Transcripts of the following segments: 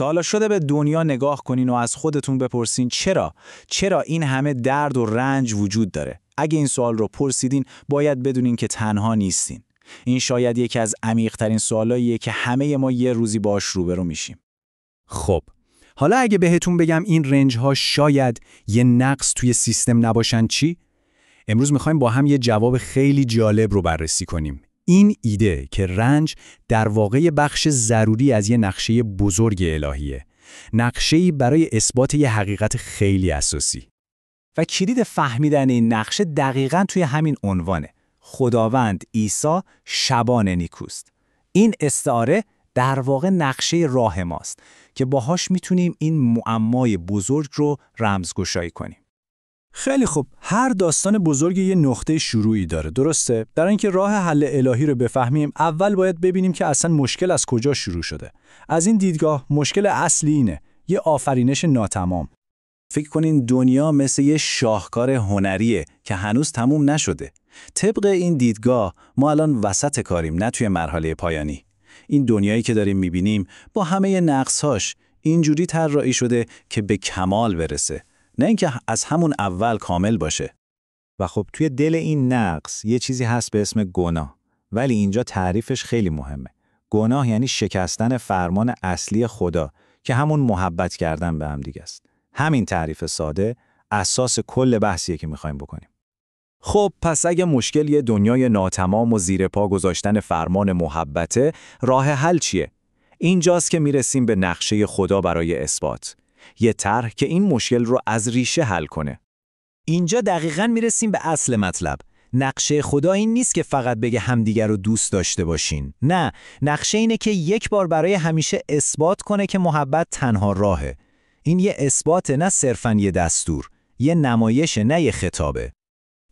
تا حالا شده به دنیا نگاه کنین و از خودتون بپرسین چرا این همه درد و رنج وجود داره؟ اگه این سوال رو پرسیدین باید بدونین که تنها نیستین. این شاید یکی از عمیق‌ترین سوالاییه که همه ما یه روزی باهاش روبرو میشیم. خب حالا اگه بهتون بگم این رنج ها شاید یه نقص توی سیستم نباشن چی؟ امروز میخوایم با هم یه جواب خیلی جالب رو بررسی کنیم. این ایده که رنج در واقع بخش ضروری از یه نقشه بزرگ الهیه. نقشه‌ای برای اثبات یه حقیقت خیلی اساسی. و کلید فهمیدن این نقشه دقیقاً توی همین عنوانه. خداوند عیسی شبان نیکوست. این استعاره در واقع نقشه راه ماست که باهاش میتونیم این معمای بزرگ رو رمزگشایی کنیم. خیلی خوب، هر داستان بزرگ یه نقطه شروعی داره، درسته؟ در اینکه راه حل الهی رو بفهمیم، اول باید ببینیم که اصلا مشکل از کجا شروع شده. از این دیدگاه مشکل اصلی اینه، یه آفرینش ناتمام. فکر کنین دنیا مثل یه شاهکار هنریه که هنوز تموم نشده. طبق این دیدگاه ما الان وسط کاریم، نه توی مرحله پایانی. این دنیایی که داریم میبینیم با همه نقصهاش اینجوری طراحی شده که به کمال برسه، نه اینکه از همون اول کامل باشه. و خب توی دل این نقص یه چیزی هست به اسم گناه، ولی اینجا تعریفش خیلی مهمه. گناه یعنی شکستن فرمان اصلی خدا که همون محبت کردن به هم دیگه است. همین تعریف ساده اساس کل بحثیه که می‌خوایم بکنیم. خب پس اگه مشکل یه دنیای ناتمام و زیر پا گذاشتن فرمان محبته، راه حل چیه؟ اینجاست که میرسیم به نقشه خدا برای اثبات. یه طرح که این مشکل رو از ریشه حل کنه. اینجا دقیقاً میرسیم به اصل مطلب. نقشه خدا این نیست که فقط بگه همدیگر رو دوست داشته باشین. نه، نقشه اینه که یک بار برای همیشه اثبات کنه که محبت تنها راهه. این یه اثبات، نه صرفاً یه دستور. یه نمایش، نه یه خطابه.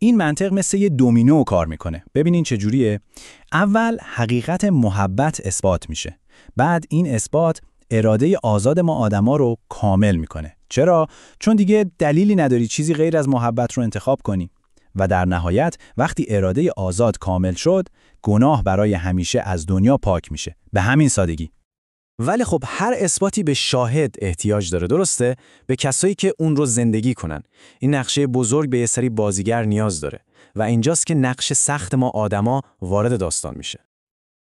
این منطق مثل یه دومینو کار میکنه. ببینین چجوریه؟ اول حقیقت محبت اثبات میشه. بعد این اثبات اراده آزاد ما آدما رو کامل میکنه. چرا؟ چون دیگه دلیلی نداری چیزی غیر از محبت رو انتخاب کنی. و در نهایت وقتی اراده آزاد کامل شد، گناه برای همیشه از دنیا پاک میشه. به همین سادگی. ولی خب هر اثباتی به شاهد احتیاج داره، درسته؟ به کسایی که اون رو زندگی کنن. این نقشه بزرگ به یه سری بازیگر نیاز داره و اینجاست که نقش سخت ما آدما وارد داستان میشه.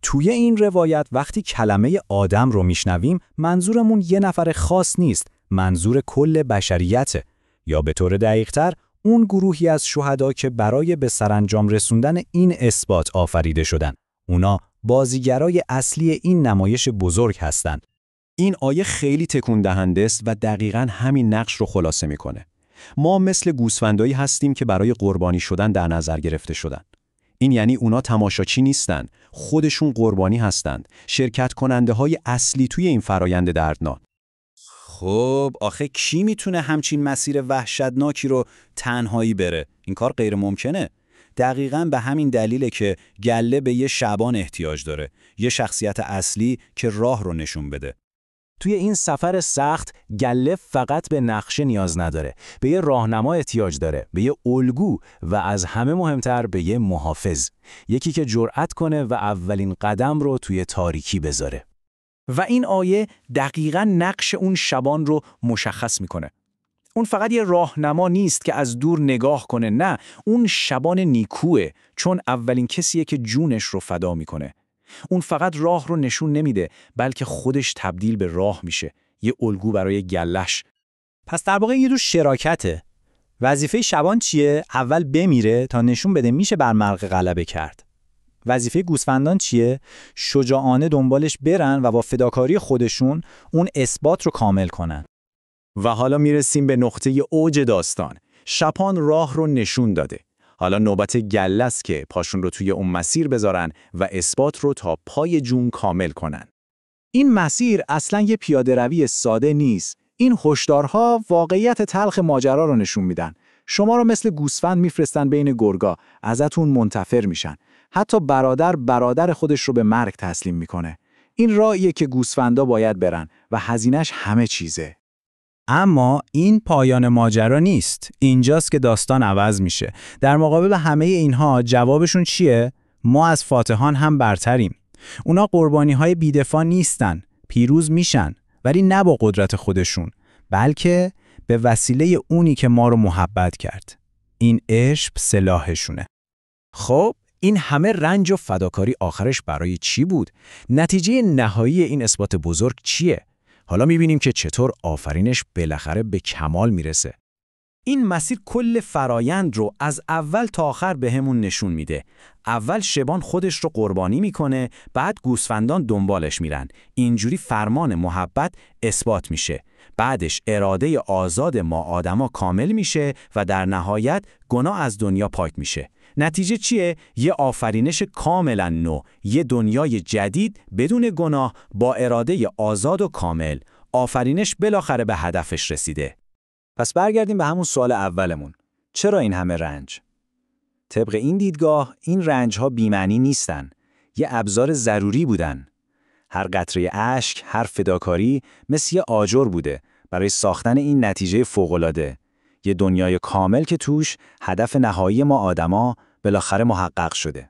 توی این روایت وقتی کلمه آدم رو میشنویم، منظورمون یه نفر خاص نیست، منظور کل بشریته، یا به طور دقیق‌تر اون گروهی از شهدا که برای به سرانجام رسوندن این اثبات آفریده شدن. اونا بازیگرای اصلی این نمایش بزرگ هستند. این آیه خیلی تکون دهنده است و دقیقاً همین نقش رو خلاصه میکنه. ما مثل گوسفندایی هستیم که برای قربانی شدن در نظر گرفته شدن. این یعنی اونا تماشاچی نیستن، خودشون قربانی هستند، شرکت کننده های اصلی توی این فرایند دردناک. خب آخه کی میتونه همچین مسیر وحشتناکی رو تنهایی بره؟ این کار غیر ممکنه. دقیقاً به همین دلیله که گله به یه شبان احتیاج داره، یه شخصیت اصلی که راه رو نشون بده. توی این سفر سخت گله فقط به نقشه نیاز نداره، به یه راهنما احتیاج داره، به یه الگو و از همه مهمتر به یه محافظ، یکی که جرأت کنه و اولین قدم رو توی تاریکی بذاره. و این آیه دقیقاً نقش اون شبان رو مشخص میکنه. اون فقط یه راهنما نیست که از دور نگاه کنه، نه، اون شبان نیکوه، چون اولین کسیه که جونش رو فدا میکنه. اون فقط راه رو نشون نمیده، بلکه خودش تبدیل به راه میشه، یه الگو برای گلش. پس در واقع یه جور شراکته. وظیفه شبان چیه؟ اول بمیره تا نشون بده میشه بر مرغ غلبه کرد. وظیفه گوسفندان چیه؟ شجاعانه دنبالش برن و با فداکاری خودشون اون اثبات رو کامل کنن. و حالا میرسیم به نقطه اوج داستان. شبان راه رو نشون داده. حالا نوبت گله است که پاشون رو توی اون مسیر بذارن و اثبات رو تا پای جون کامل کنن. این مسیر اصلاً یه پیاده روی ساده نیست. این هشدارها واقعیت تلخ ماجرا رو نشون میدن. شما رو مثل گوسفند میفرستن بین گرگا، ازتون منتفر میشن. حتی برادر خودش رو به مرگ تسلیم میکنه. این راهیه که گوسفندا باید برن و هزینه‌اش همه چیزه. اما این پایان ماجرا نیست. اینجاست که داستان عوض میشه. در مقابل همه اینها جوابشون چیه؟ ما از فاتحان هم برتریم. اونا قربانی‌های بی‌دفاع نیستن، پیروز میشن ولی نه با قدرت خودشون، بلکه به وسیله اونی که ما رو محبت کرد. این عشق سلاحشونه. خب این همه رنج و فداکاری آخرش برای چی بود؟ نتیجه نهایی این اثبات بزرگ چیه؟ حالا می‌بینیم که چطور آفرینش بالاخره به کمال میرسه. این مسیر کل فرایند رو از اول تا آخر بهمون نشون میده. اول شبان خودش رو قربانی میکنه، بعد گوسفندان دنبالش میرن. اینجوری فرمان محبت اثبات میشه. بعدش اراده آزاد ما آدما کامل میشه و در نهایت گناه از دنیا پاک میشه. نتیجه چیه؟ یه آفرینش کاملا نو، یه دنیای جدید بدون گناه با اراده آزاد و کامل. آفرینش بالاخره به هدفش رسیده. پس برگردیم به همون سوال اولمون. چرا این همه رنج؟ طبق این دیدگاه این رنج‌ها بی‌معنی نیستن. یه ابزار ضروری بودن. هر قطره اشک، هر فداکاری مثل یه آجر بوده برای ساختن این نتیجه فوق‌العاده. یه دنیای کامل که توش هدف نهایی ما آدما بالاخره محقق شده.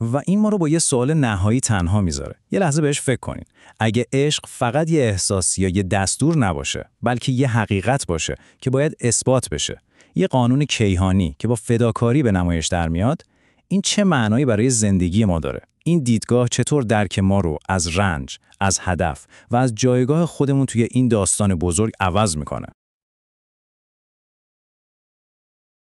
و این ما رو با یه سوال نهایی تنها میذاره. یه لحظه بهش فکر کنین. اگه عشق فقط یه احساس یا یه دستور نباشه، بلکه یه حقیقت باشه که باید اثبات بشه، یه قانون کیهانی که با فداکاری به نمایش در میاد، این چه معنایی برای زندگی ما داره؟ این دیدگاه چطور درک ما رو از رنج، از هدف و از جایگاه خودمون توی این داستان بزرگ عوض میکنه؟